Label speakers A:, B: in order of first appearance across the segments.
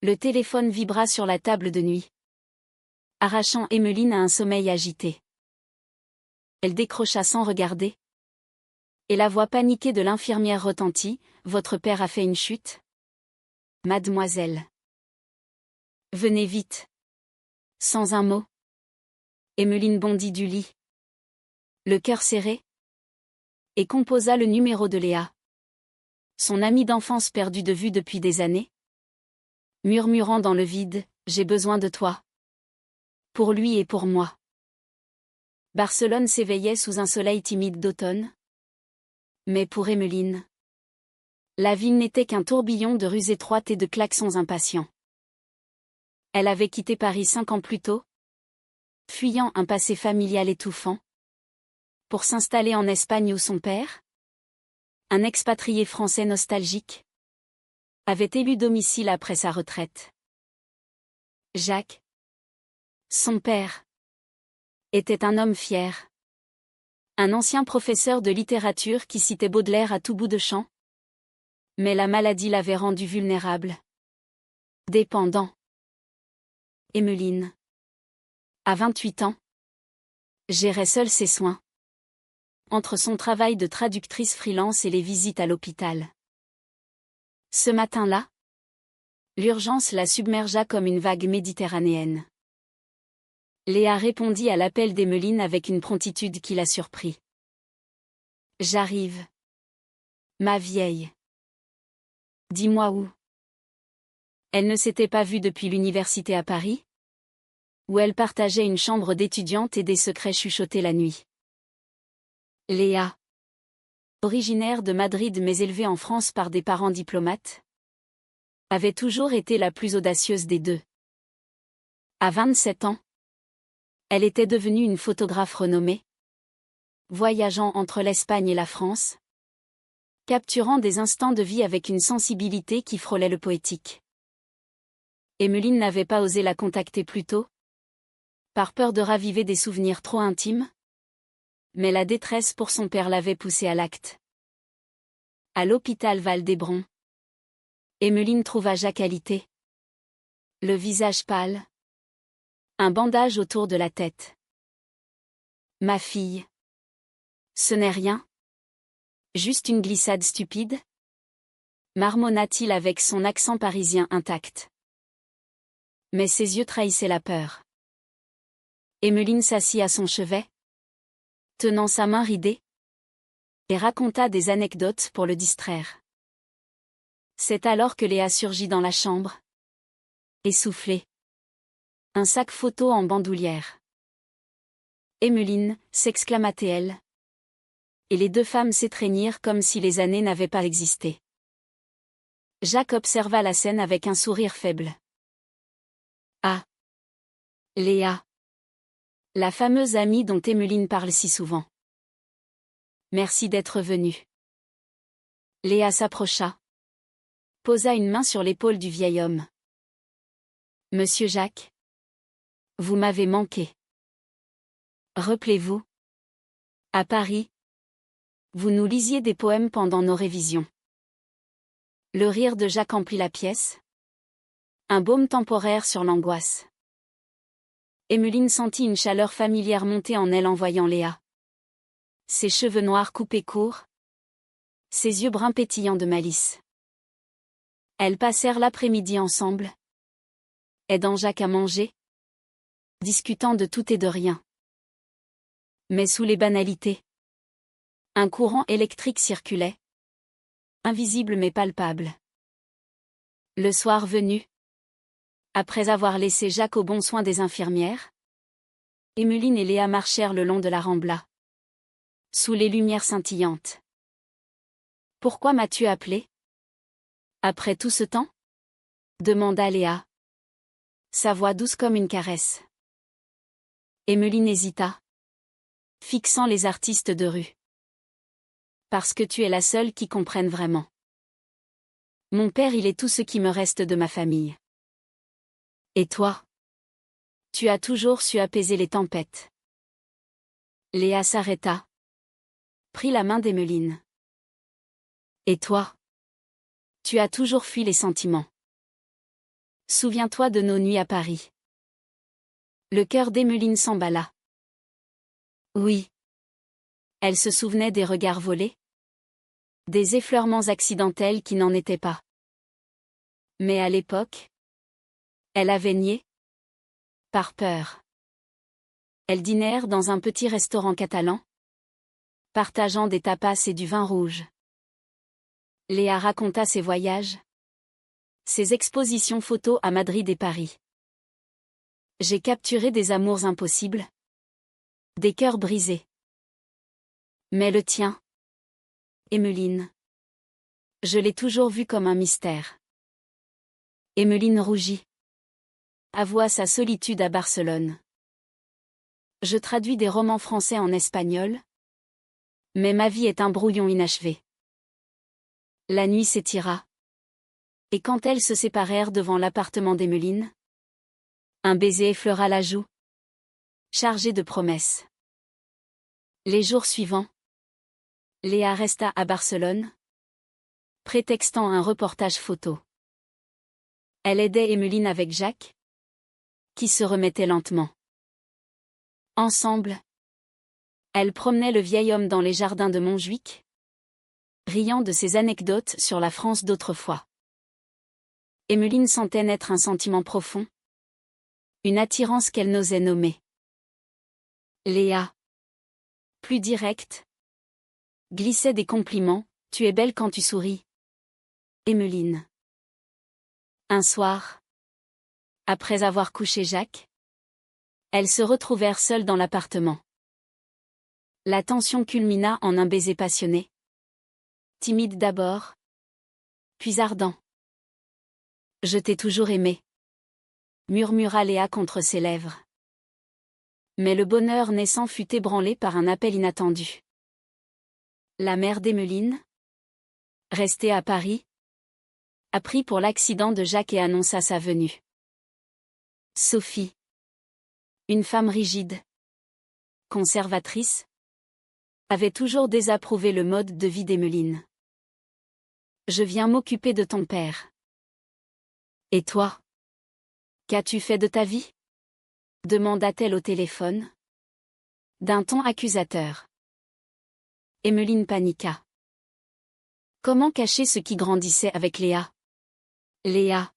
A: Le téléphone vibra sur la table de nuit, arrachant Emmeline à un sommeil agité. Elle décrocha sans regarder. Et la voix paniquée de l'infirmière retentit. « Votre père a fait une chute ? Mademoiselle. Venez vite. » Sans un mot, Emmeline bondit du lit, le cœur serré, et composa le numéro de Léa, son amie d'enfance perdue de vue depuis des années. Murmurant dans le vide, « J'ai besoin de toi. Pour lui et pour moi. » Barcelone s'éveillait sous un soleil timide d'automne. Mais pour Emmeline, la ville n'était qu'un tourbillon de rues étroites et de klaxons impatients. Elle avait quitté Paris 5 ans plus tôt, fuyant un passé familial étouffant, pour s'installer en Espagne où son père, un expatrié français nostalgique, avait élu domicile après sa retraite. Jacques, son père, était un homme fier. Un ancien professeur de littérature qui citait Baudelaire à tout bout de champ. Mais la maladie l'avait rendu vulnérable. Dépendant. Emmeline, à 28 ans, gérait seule ses soins. Entre son travail de traductrice freelance et les visites à l'hôpital. Ce matin-là, l'urgence la submergea comme une vague méditerranéenne. Léa répondit à l'appel d'Emmeline avec une promptitude qui la surprit. « J'arrive. Ma vieille. Dis-moi où. » Elle ne s'était pas vue depuis l'université à Paris, où elle partageait une chambre d'étudiante et des secrets chuchotés la nuit. Léa, originaire de Madrid mais élevée en France par des parents diplomates, avait toujours été la plus audacieuse des deux. À 27 ans, elle était devenue une photographe renommée, voyageant entre l'Espagne et la France, capturant des instants de vie avec une sensibilité qui frôlait le poétique. Emmeline n'avait pas osé la contacter plus tôt, par peur de raviver des souvenirs trop intimes, mais la détresse pour son père l'avait poussée à l'acte. À l'hôpital Val-d'Hébron, Emmeline trouva Jacques alité, le visage pâle, un bandage autour de la tête. « Ma fille. Ce n'est rien. Juste une glissade stupide ?» marmonna-t-il avec son accent parisien intact. Mais ses yeux trahissaient la peur. Emmeline s'assit à son chevet, tenant sa main ridée, et raconta des anecdotes pour le distraire. C'est alors que Léa surgit dans la chambre, essoufflée. Un sac photo en bandoulière. « Emmeline » s'exclama-t-elle. Et les deux femmes s'étreignirent comme si les années n'avaient pas existé. Jacques observa la scène avec un sourire faible. « Ah. Léa. La fameuse amie dont Emmeline parle si souvent. Merci d'être venue. » Léa s'approcha, posa une main sur l'épaule du vieil homme. « Monsieur Jacques. Vous m'avez manqué. Rappelez-vous. À Paris. Vous nous lisiez des poèmes pendant nos révisions. » Le rire de Jacques emplit la pièce. Un baume temporaire sur l'angoisse. Emmeline sentit une chaleur familière monter en elle en voyant Léa. Ses cheveux noirs coupés courts. Ses yeux bruns pétillants de malice. Elles passèrent l'après-midi ensemble, aidant Jacques à manger, discutant de tout et de rien. Mais sous les banalités, un courant électrique circulait, invisible mais palpable. Le soir venu, après avoir laissé Jacques aux bons soins des infirmières, Emmeline et Léa marchèrent le long de la Rambla, sous les lumières scintillantes. « Pourquoi m'as-tu appelé ? Après tout ce temps ? » demanda Léa, sa voix douce comme une caresse. Emmeline hésita, fixant les artistes de rue. « Parce que tu es la seule qui comprenne vraiment. Mon père, il est tout ce qui me reste de ma famille. Et toi ? Tu as toujours su apaiser les tempêtes. » Léa s'arrêta, prit la main d'Emmeline. « Et toi ? Tu as toujours fui les sentiments. Souviens-toi de nos nuits à Paris. Le cœur d'Emmeline s'emballa. Oui. Elle se souvenait des regards volés. Des effleurements accidentels qui n'en étaient pas. Mais à l'époque, elle avait nié. Par peur. Elles dînèrent dans un petit restaurant catalan, partageant des tapas et du vin rouge. Léa raconta ses voyages, ses expositions photos à Madrid et Paris. J'ai capturé des amours impossibles, des cœurs brisés. Mais le tien, Emmeline, je l'ai toujours vu comme un mystère. Emmeline rougit. Avoua sa solitude à Barcelone. Je traduis des romans français en espagnol, mais ma vie est un brouillon inachevé. La nuit s'étira. Et quand elles se séparèrent devant l'appartement d'Emmeline, un baiser effleura la joue, chargé de promesses. Les jours suivants, Léa resta à Barcelone, prétextant un reportage photo. Elle aidait Emmeline avec Jacques, qui se remettait lentement. Ensemble, elles promenaient le vieil homme dans les jardins de Montjuic, riant de ses anecdotes sur la France d'autrefois. Emmeline sentait naître un sentiment profond, une attirance qu'elle n'osait nommer. Léa, plus directe, glissait des compliments, « Tu es belle quand tu souris. » Emmeline. Un soir, après avoir couché Jacques, elles se retrouvèrent seules dans l'appartement. La tension culmina en un baiser passionné. Timide d'abord, puis ardent. « Je t'ai toujours aimé », murmura Léa contre ses lèvres. Mais le bonheur naissant fut ébranlé par un appel inattendu. La mère d'Emmeline, restée à Paris, apprit pour l'accident de Jacques et annonça sa venue. Sophie, une femme rigide, conservatrice, avait toujours désapprouvé le mode de vie d'Emmeline. « Je viens m'occuper de ton père. Et toi? Qu'as-tu fait de ta vie? » demanda-t-elle au téléphone, d'un ton accusateur. Emmeline paniqua. Comment cacher ce qui grandissait avec Léa? Léa,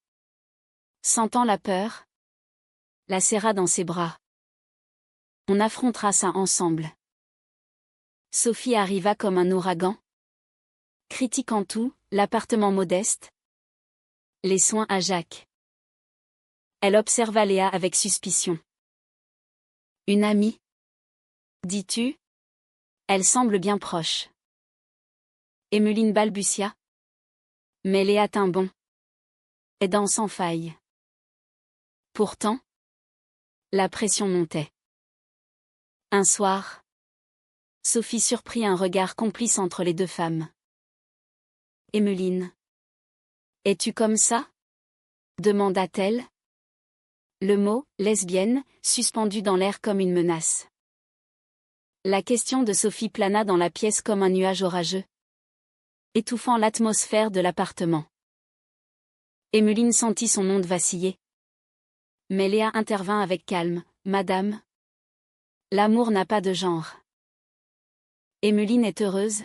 A: sentant la peur, la serra dans ses bras. On affrontera ça ensemble. Sophie arriva comme un ouragan, critiquant tout, l'appartement modeste, les soins à Jacques. Elle observa Léa avec suspicion. Une amie? Dis-tu? Elle semble bien proche. Emmeline balbutia. Mais Léa tint bon. Aidant sans faille. Pourtant, la pression montait. Un soir, Sophie surprit un regard complice entre les deux femmes. Emmeline. Es-tu comme ça? Demanda-t-elle. Le mot « lesbienne » suspendu dans l'air comme une menace. La question de Sophie plana dans la pièce comme un nuage orageux, étouffant l'atmosphère de l'appartement. Emmeline sentit son onde vaciller. Mais Léa intervint avec calme. « Madame, l'amour n'a pas de genre. Emmeline est heureuse.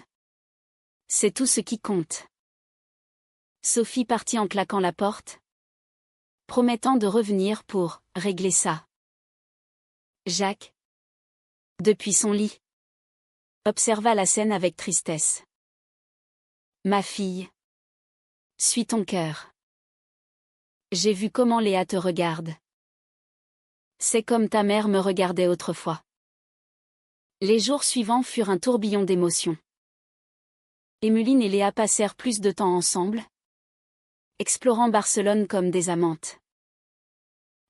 A: C'est tout ce qui compte. » Sophie partit en claquant la porte, promettant de revenir pour régler ça. Jacques, depuis son lit, observa la scène avec tristesse. Ma fille, suis ton cœur. J'ai vu comment Léa te regarde. C'est comme ta mère me regardait autrefois. Les jours suivants furent un tourbillon d'émotions. Emmeline et Léa passèrent plus de temps ensemble, explorant Barcelone comme des amantes.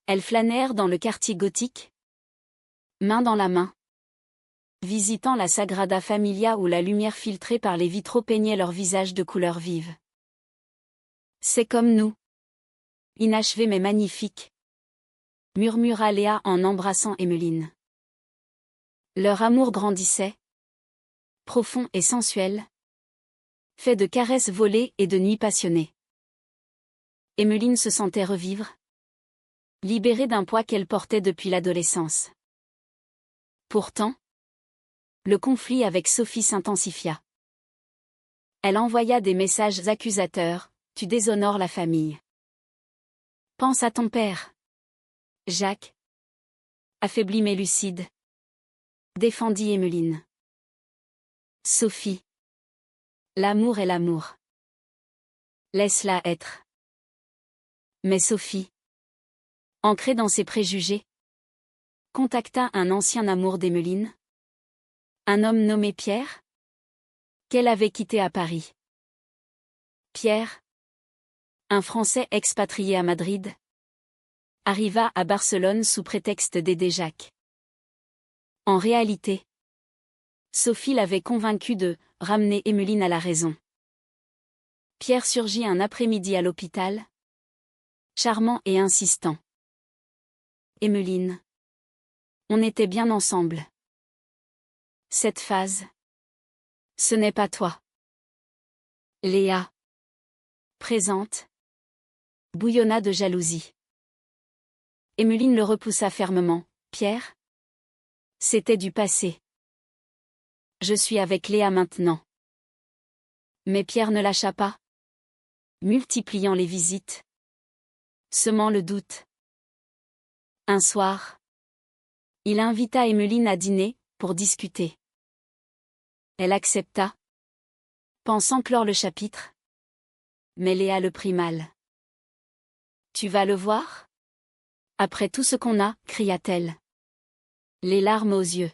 A: Elles flânèrent dans le quartier gothique, main dans la main, visitant la Sagrada Familia où la lumière filtrée par les vitraux peignait leurs visages de couleurs vives. C'est comme nous. Inachevé mais magnifique, murmura Léa en embrassant Emmeline. Leur amour grandissait, profond et sensuel, fait de caresses volées et de nuits passionnées. Emmeline se sentait revivre, libérée d'un poids qu'elle portait depuis l'adolescence. Pourtant, le conflit avec Sophie s'intensifia. Elle envoya des messages accusateurs, « Tu déshonores la famille. Pense à ton père. » Jacques, affaibli mais lucide, défendit Emmeline. Sophie. L'amour est l'amour. Laisse-la être. Mais Sophie, ancrée dans ses préjugés, contacta un ancien amour d'Emmeline, un homme nommé Pierre, qu'elle avait quitté à Paris. Pierre, un Français expatrié à Madrid, arriva à Barcelone sous prétexte d'aider Jacques. En réalité, Sophie l'avait convaincu de ramener Emmeline à la raison. Pierre surgit un après-midi à l'hôpital, charmant et insistant. Emmeline, on était bien ensemble. Cette phase, ce n'est pas toi. Léa, présente, bouillonna de jalousie. Emmeline le repoussa fermement. Pierre, c'était du passé. Je suis avec Léa maintenant. Mais Pierre ne lâcha pas, multipliant les visites, semant le doute. Un soir, il invita Emmeline à dîner, pour discuter. Elle accepta, pensant clore le chapitre. Mais Léa le prit mal. Tu vas le voir ? Après tout ce qu'on a, cria-t-elle. Les larmes aux yeux.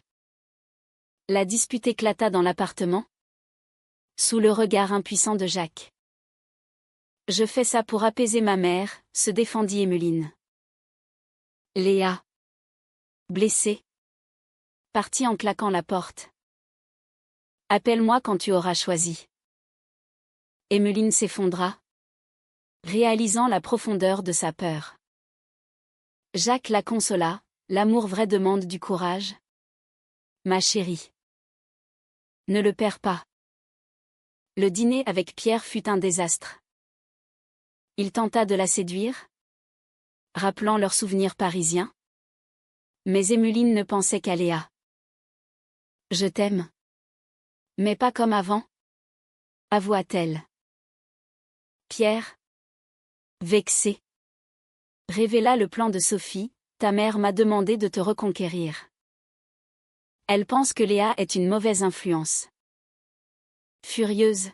A: La dispute éclata dans l'appartement, sous le regard impuissant de Jacques. Je fais ça pour apaiser ma mère, se défendit Emmeline. Léa, blessée, partit en claquant la porte. Appelle-moi quand tu auras choisi. Emmeline s'effondra, réalisant la profondeur de sa peur. Jacques la consola, l'amour vrai demande du courage. Ma chérie. Ne le perds pas. Le dîner avec Pierre fut un désastre. Il tenta de la séduire, rappelant leurs souvenirs parisiens. Mais Emmeline ne pensait qu'à Léa. Je t'aime. Mais pas comme avant, avoua-t-elle. Pierre, vexé, révéla le plan de Sophie. Ta mère m'a demandé de te reconquérir. Elle pense que Léa est une mauvaise influence. Furieuse,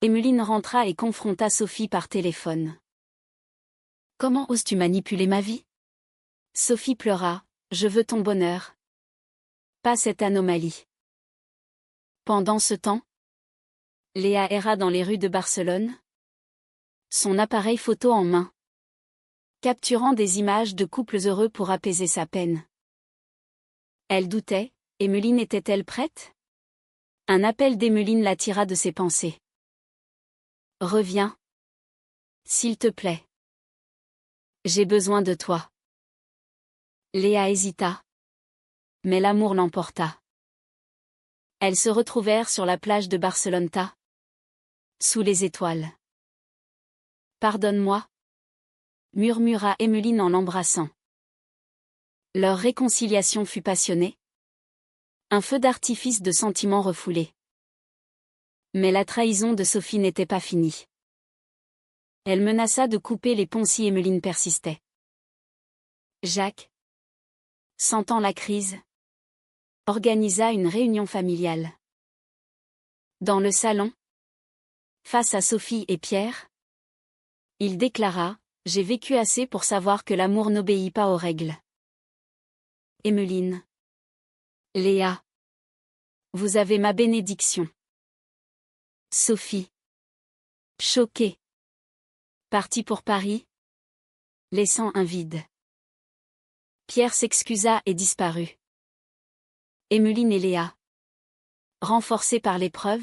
A: Emmeline rentra et confronta Sophie par téléphone. Comment oses-tu manipuler ma vie ? Sophie pleura. Je veux ton bonheur. Pas cette anomalie. Pendant ce temps, Léa erra dans les rues de Barcelone, son appareil photo en main, capturant des images de couples heureux pour apaiser sa peine. Elle doutait, Emmeline était-elle prête ? Un appel d'Emmeline l'attira de ses pensées. Reviens. S'il te plaît. J'ai besoin de toi. Léa hésita. Mais l'amour l'emporta. Elles se retrouvèrent sur la plage de Barceloneta, sous les étoiles. Pardonne-moi, murmura Emmeline en l'embrassant. Leur réconciliation fut passionnée. Un feu d'artifice de sentiments refoulés. Mais la trahison de Sophie n'était pas finie. Elle menaça de couper les ponts si Emmeline persistait. Jacques, sentant la crise, organisa une réunion familiale. Dans le salon, face à Sophie et Pierre, il déclara « J'ai vécu assez pour savoir que l'amour n'obéit pas aux règles. » Emmeline. Léa. Vous avez ma bénédiction. Sophie. Choquée. Partit pour Paris, laissant un vide. Pierre s'excusa et disparut. Emmeline et Léa, renforcées par l'épreuve,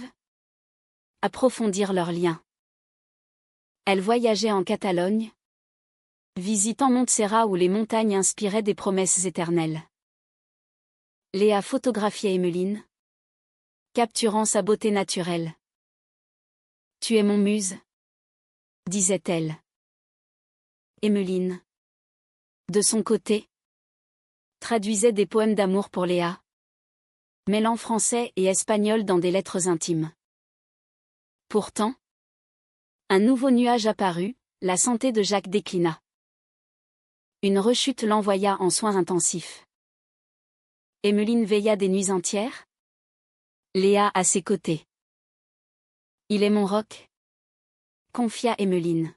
A: approfondirent leur lien. Elles voyageaient en Catalogne, visitant Montserrat où les montagnes inspiraient des promesses éternelles. Léa photographiait Emmeline, capturant sa beauté naturelle. « Tu es mon muse », disait-elle. Emmeline. De son côté, traduisait des poèmes d'amour pour Léa, mêlant français et espagnol dans des lettres intimes. Pourtant, un nouveau nuage apparut, la santé de Jacques déclina. Une rechute l'envoya en soins intensifs. Emmeline veilla des nuits entières, Léa à ses côtés. Il est mon roc, confia Emmeline.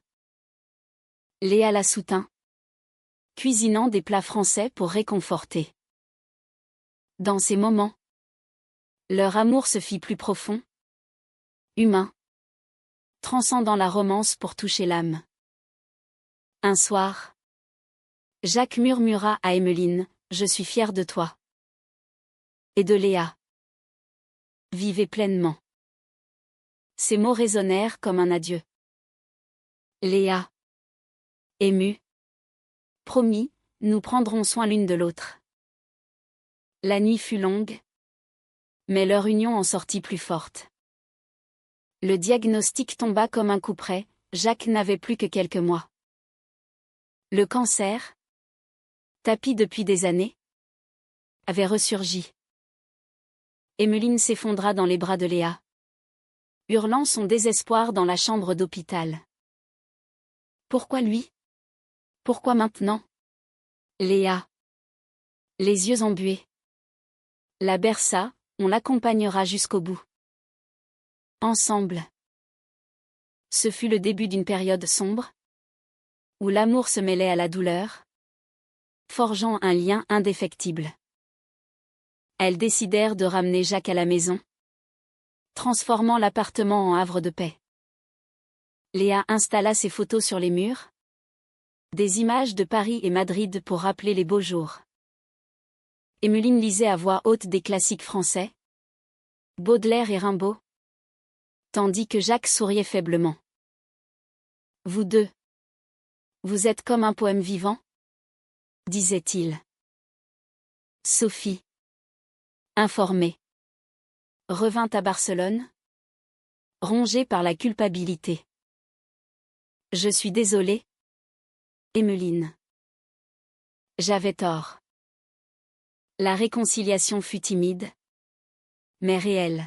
A: Léa la soutint, cuisinant des plats français pour réconforter. Dans ces moments, leur amour se fit plus profond, humain, transcendant la romance pour toucher l'âme. Un soir, Jacques murmura à Emmeline, « Je suis fier de toi. » Et de Léa. Vivez pleinement. Ces mots résonnèrent comme un adieu. Léa, émue, promit, nous prendrons soin l'une de l'autre. La nuit fut longue, mais leur union en sortit plus forte. Le diagnostic tomba comme un coup près, Jacques n'avait plus que quelques mois. Le cancer, tapi depuis des années, avait ressurgi. Emmeline s'effondra dans les bras de Léa, hurlant son désespoir dans la chambre d'hôpital. Pourquoi lui? Pourquoi maintenant? Léa, les yeux embués, la berça, on l'accompagnera jusqu'au bout. Ensemble. Ce fut le début d'une période sombre, où l'amour se mêlait à la douleur, forgeant un lien indéfectible. Elles décidèrent de ramener Jacques à la maison, transformant l'appartement en havre de paix. Léa installa ses photos sur les murs, des images de Paris et Madrid pour rappeler les beaux jours. Emmeline lisait à voix haute des classiques français, Baudelaire et Rimbaud, tandis que Jacques souriait faiblement. Vous deux, vous êtes comme un poème vivant, disait-il. Sophie, informée, revint à Barcelone, rongée par la culpabilité. Je suis désolée, Emmeline. J'avais tort. La réconciliation fut timide, mais réelle.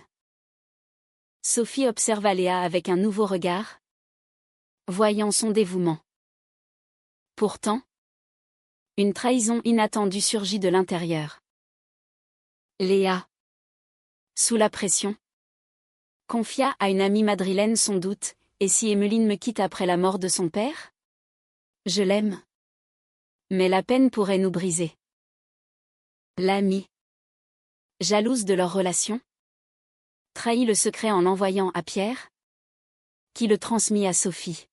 A: Sophie observa Léa avec un nouveau regard, voyant son dévouement. Pourtant, une trahison inattendue surgit de l'intérieur. Léa, sous la pression, confia à une amie madrilène son doute, et si Emmeline me quitte après la mort de son père? Je l'aime. Mais la peine pourrait nous briser. L'amie, jalouse de leur relation, trahit le secret en l'envoyant à Pierre, qui le transmit à Sophie.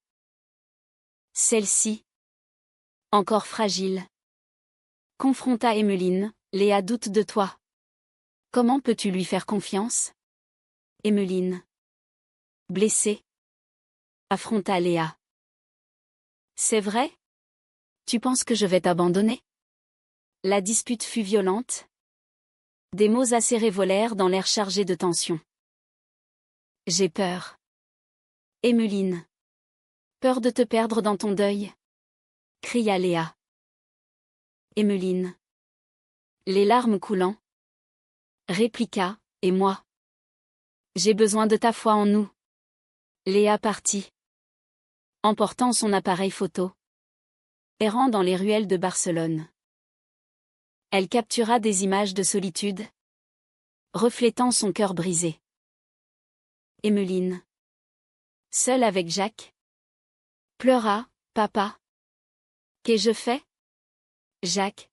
A: Celle-ci, encore fragile, confronta Emmeline, Léa doute de toi. Comment peux-tu lui faire confiance? Emmeline, blessée, affronta Léa. C'est vrai? Tu penses que je vais t'abandonner? La dispute fut violente. Des mots acérés volèrent dans l'air chargé de tension. J'ai peur. Emmeline. Peur de te perdre dans ton deuil? Cria Léa. Emmeline, les larmes coulant, répliqua, et moi? J'ai besoin de ta foi en nous. Léa partit, emportant son appareil photo, errant dans les ruelles de Barcelone. Elle captura des images de solitude, reflétant son cœur brisé. Emmeline, seule avec Jacques, pleura, papa. Qu'ai-je fait? Jacques,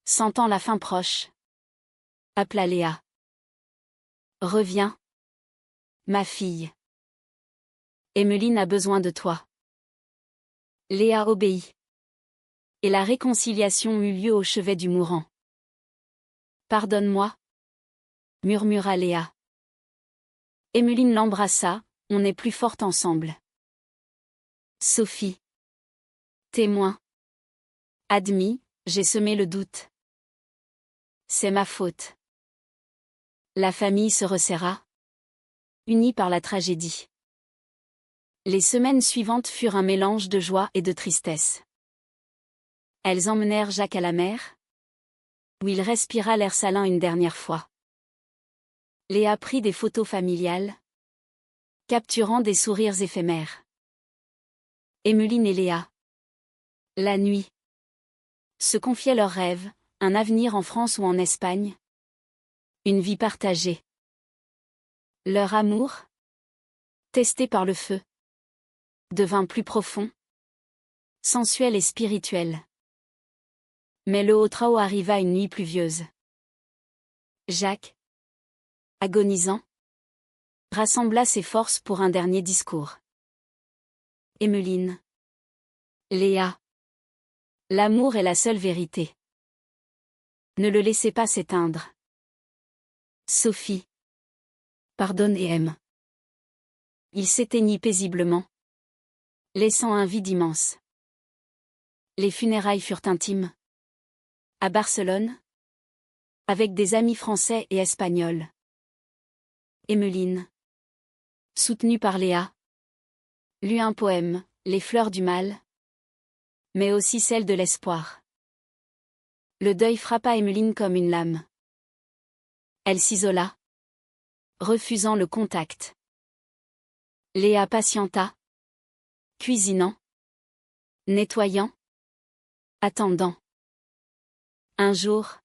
A: sentant la fin proche, appela Léa. Reviens, ma fille. Emmeline a besoin de toi. Léa obéit. Et la réconciliation eut lieu au chevet du mourant. Pardonne-moi, murmura Léa. Emmeline l'embrassa, on est plus forte ensemble. Sophie, témoin. Admis, j'ai semé le doute. C'est ma faute. La famille se resserra, unie par la tragédie. Les semaines suivantes furent un mélange de joie et de tristesse. Elles emmenèrent Jacques à la mer, où il respira l'air salin une dernière fois. Léa prit des photos familiales, capturant des sourires éphémères. Emmeline et Léa. La nuit. Se confiaient leurs rêves, un avenir en France ou en Espagne. Une vie partagée. Leur amour, testé par le feu, devint plus profond, sensuel et spirituel. Mais le Haut-Trao arriva une nuit pluvieuse. Jacques, agonisant, rassembla ses forces pour un dernier discours. Emmeline. Léa. L'amour est la seule vérité. Ne le laissez pas s'éteindre. Sophie. Pardonne et aime. Il s'éteignit paisiblement, laissant un vide immense. Les funérailles furent intimes. À Barcelone, avec des amis français et espagnols. Emmeline, soutenue par Léa, lut un poème, Les fleurs du mal, mais aussi celle de l'espoir. Le deuil frappa Emmeline comme une lame. Elle s'isola, refusant le contact. Léa patienta, cuisinant, nettoyant, attendant. Un jour,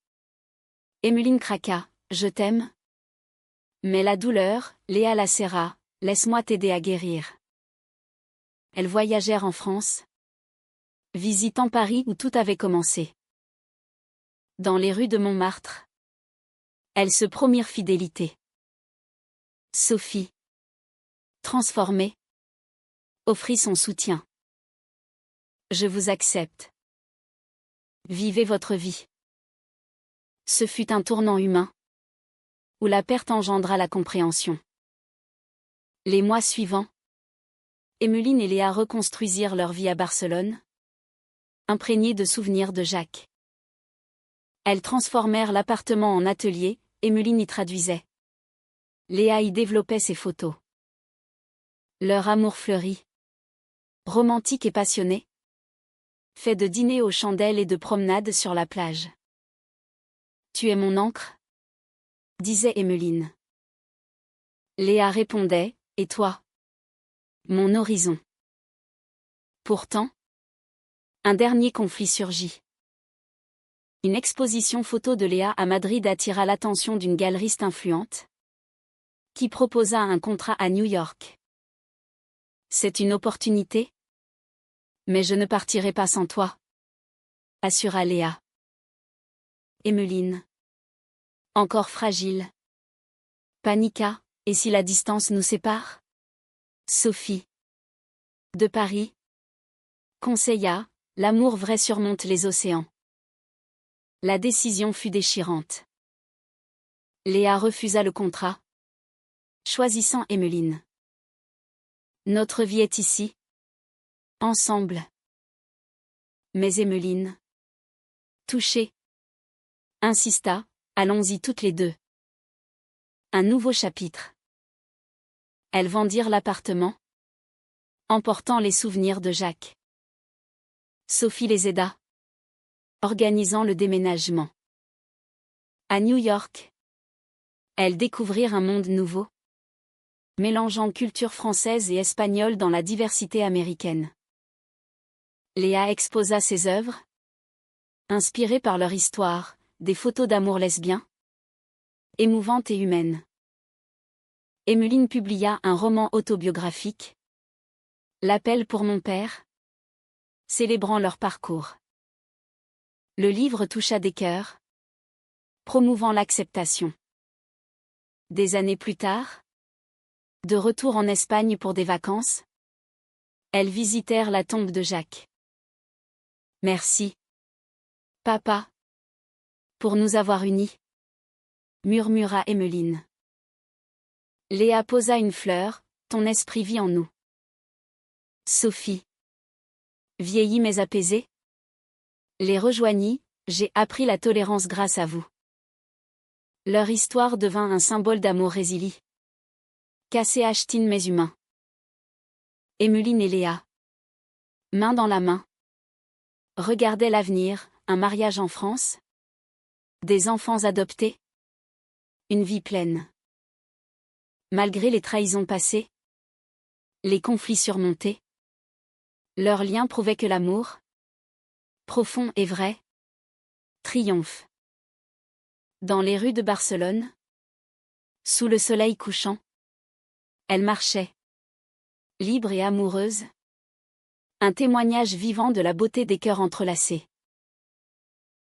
A: Emmeline craqua, je t'aime. Mais la douleur, Léa la serra, laisse-moi t'aider à guérir. Elles voyagèrent en France, visitant Paris où tout avait commencé. Dans les rues de Montmartre, elles se promirent fidélité. Sophie, transformée, offrit son soutien. Je vous accepte. Vivez votre vie. Ce fut un tournant humain, où la perte engendra la compréhension. Les mois suivants, Emmeline et Léa reconstruisirent leur vie à Barcelone, imprégnées de souvenirs de Jacques. Elles transformèrent l'appartement en atelier, Emmeline y traduisait. Léa y développait ses photos. Leur amour fleurit, romantique et passionné, fait de dîners aux chandelles et de promenades sur la plage. Tu es mon encre, disait Emmeline. Léa répondait, et toi? Mon horizon. Pourtant, un dernier conflit surgit. Une exposition photo de Léa à Madrid attira l'attention d'une galeriste influente, qui proposa un contrat à New York. C'est une opportunité? Mais je ne partirai pas sans toi, assura Léa. Emmeline, encore fragile, paniqua, et si la distance nous sépare? Sophie, de Paris, conseilla, l'amour vrai surmonte les océans. La décision fut déchirante. Léa refusa le contrat, choisissant Emmeline. Notre vie est ici, ensemble. Mais Emmeline, touchée, insista, allons-y toutes les deux. Un nouveau chapitre. Elles vendirent l'appartement, emportant les souvenirs de Jacques. Sophie les aida, organisant le déménagement. À New York, elles découvrirent un monde nouveau, mélangeant culture française et espagnole dans la diversité américaine. Léa exposa ses œuvres, inspirées par leur histoire, des photos d'amour lesbien, émouvantes et humaines. Emmeline publia un roman autobiographique, L'appel pour mon père, célébrant leur parcours. Le livre toucha des cœurs, promouvant l'acceptation. Des années plus tard, de retour en Espagne pour des vacances, elles visitèrent la tombe de Jacques. Merci, papa, pour nous avoir unis, murmura Emmeline. Léa posa une fleur, ton esprit vit en nous. Sophie, vieillie mais apaisée, les rejoignit, j'ai appris la tolérance grâce à vous. Leur histoire devint un symbole d'amour résili. Cassé Ashtin mais humain. Emmeline et Léa, main dans la main, Regardait l'avenir, un mariage en France? Des enfants adoptés? Une vie pleine. Malgré les trahisons passées, les conflits surmontés, leur lien prouvait que l'amour, profond et vrai, triomphe. Dans les rues de Barcelone, sous le soleil couchant, elle marchait, libre et amoureuse, un témoignage vivant de la beauté des cœurs entrelacés.